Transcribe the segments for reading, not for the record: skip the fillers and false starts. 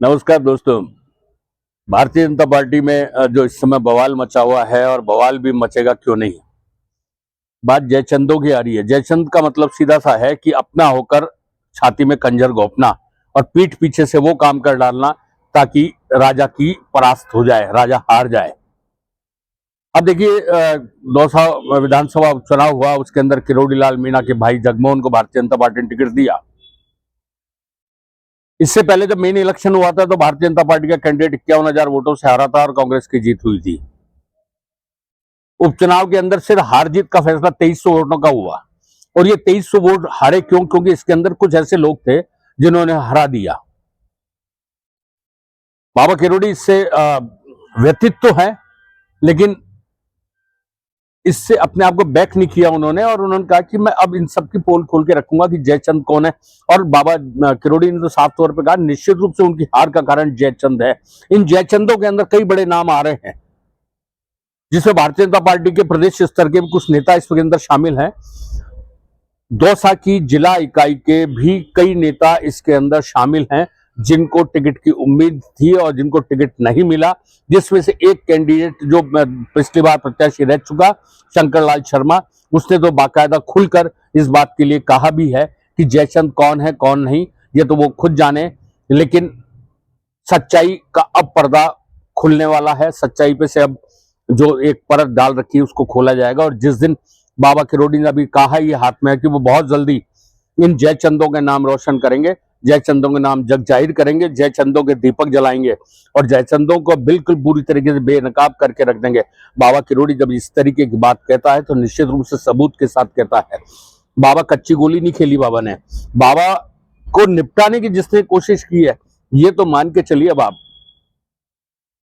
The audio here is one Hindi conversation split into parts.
नमस्कार दोस्तों। भारतीय जनता पार्टी में जो इस समय बवाल मचा हुआ है और बवाल भी मचेगा क्यों नहीं। बात जयचंदों की आ रही है। जयचंद का मतलब सीधा सा है कि अपना होकर छाती में खंजर घोंपना और पीठ पीछे से वो काम कर डालना ताकि राजा की परास्त हो जाए, राजा हार जाए। अब देखिए, दौसा विधानसभा उपचुनाव हुआ, उसके अंदर किरोड़ी लाल मीणा के भाई जगमोहन को भारतीय जनता पार्टी ने टिकट दिया। इससे पहले जब मेन इलेक्शन हुआ था तो भारतीय जनता पार्टी का कैंडिडेट 51,000 वोटों से हारा था और कांग्रेस की जीत हुई थी। उपचुनाव के अंदर सिर्फ हार जीत का फैसला 2300 वोटों का हुआ। और ये 2300 वोट हारे क्यों? क्योंकि इसके अंदर कुछ ऐसे लोग थे जिन्होंने हरा दिया। बाबा किरोड़ी इससे व्यतीत तो है, लेकिन इससे अपने आप को बैक नहीं किया उन्होंने, और उन्होंने कहा कि मैं अब इन सब की पोल खोल के रखूंगा कि जयचंद कौन है। और बाबा किरोड़ी ने तो साफ तौर पर कहा निश्चित रूप से उनकी हार का कारण जयचंद है। इन जयचंदों के अंदर कई बड़े नाम आ रहे हैं, जिसमें भारतीय जनता पार्टी के प्रदेश स्तर के कुछ नेता इसके अंदर शामिल हैं। दौसा की जिला इकाई के भी कई नेता इसके अंदर शामिल हैं, जिनको टिकट की उम्मीद थी और जिनको टिकट नहीं मिला। जिसमें से एक कैंडिडेट जो पिछली बार प्रत्याशी रह चुका, शंकर लाल शर्मा, उसने तो बाकायदा खुलकर इस बात के लिए कहा भी है कि जयचंद कौन है कौन नहीं ये तो वो खुद जाने, लेकिन सच्चाई का अब पर्दा खुलने वाला है। सच्चाई पे से अब जो एक परत डाल रखी है उसको खोला जाएगा। और जिस दिन बाबा किरोड़ी ने अभी कहा ये हाथ में है कि वो बहुत जल्दी इन जयचंदों के नाम रोशन करेंगे, जयचंदों के नाम जग जाहिर करेंगे, जयचंदों के दीपक जलाएंगे और जयचंदों को बिल्कुल पूरी तरीके से बेनकाब करके रख देंगे। बाबा किरोड़ी जब इस तरीके की बात कहता है तो निश्चित रूप से सबूत के साथ कहता है। बाबा कच्ची गोली नहीं खेली बाबा ने, बाबा को निपटाने की जिसने कोशिश की है, ये तो मान के चलिए अब आप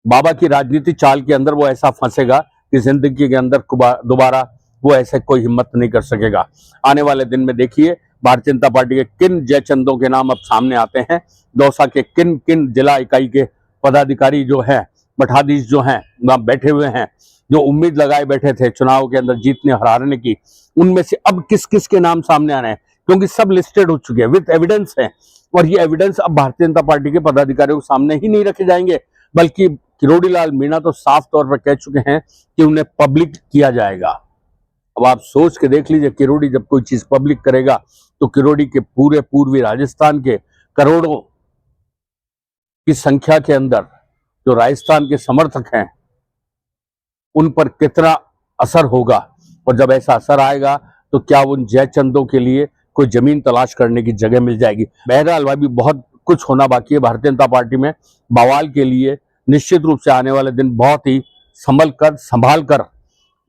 बाबा की राजनीति चाल के अंदर वो ऐसा फंसेगा कि जिंदगी के अंदर दोबारा वो ऐसे कोई हिम्मत नहीं कर सकेगा। आने वाले दिन में देखिए भारतीय जनता पार्टी के किन जयचंदों के नाम अब सामने आते हैं, दौसा के किन किन जिला इकाई के पदाधिकारी जो हैं, मठाधीश जो हैं वहां बैठे हुए हैं, जो उम्मीद लगाए बैठे थे चुनाव के अंदर जीतने हराने की, उनमें से अब किस किस के नाम सामने आ रहे हैं, क्योंकि सब लिस्टेड हो चुके हैं, विद एविडेंस है। और ये एविडेंस अब भारतीय जनता पार्टी के पदाधिकारियों के सामने ही नहीं रखे जाएंगे, बल्कि किरोड़ी लाल मीणा तो साफ तौर पर कह चुके हैं कि उन्हें पब्लिक किया जाएगा। अब आप सोच के देख लीजिए, किरोड़ी जब कोई चीज पब्लिक करेगा तो किरोड़ी के पूरे पूर्वी राजस्थान के करोड़ों की संख्या के अंदर जो राजस्थान के समर्थक हैं उन पर कितना असर होगा। और जब ऐसा असर आएगा तो क्या उन जयचंदों के लिए कोई जमीन तलाश करने की जगह मिल जाएगी। बहरहाल भाई बहुत कुछ होना बाकी है भारतीय जनता पार्टी में। बवाल के लिए निश्चित रूप से आने वाले दिन बहुत ही संभाल कर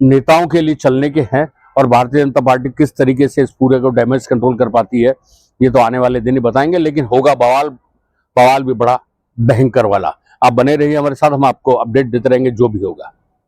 नेताओं के लिए चलने के हैं। और भारतीय जनता पार्टी किस तरीके से इस पूरे को डैमेज कंट्रोल कर पाती है ये तो आने वाले दिन ही बताएंगे, लेकिन होगा बवाल, बवाल भी बड़ा भयंकर वाला। आप बने रहिए हमारे साथ, हम आपको अपडेट देते रहेंगे जो भी होगा।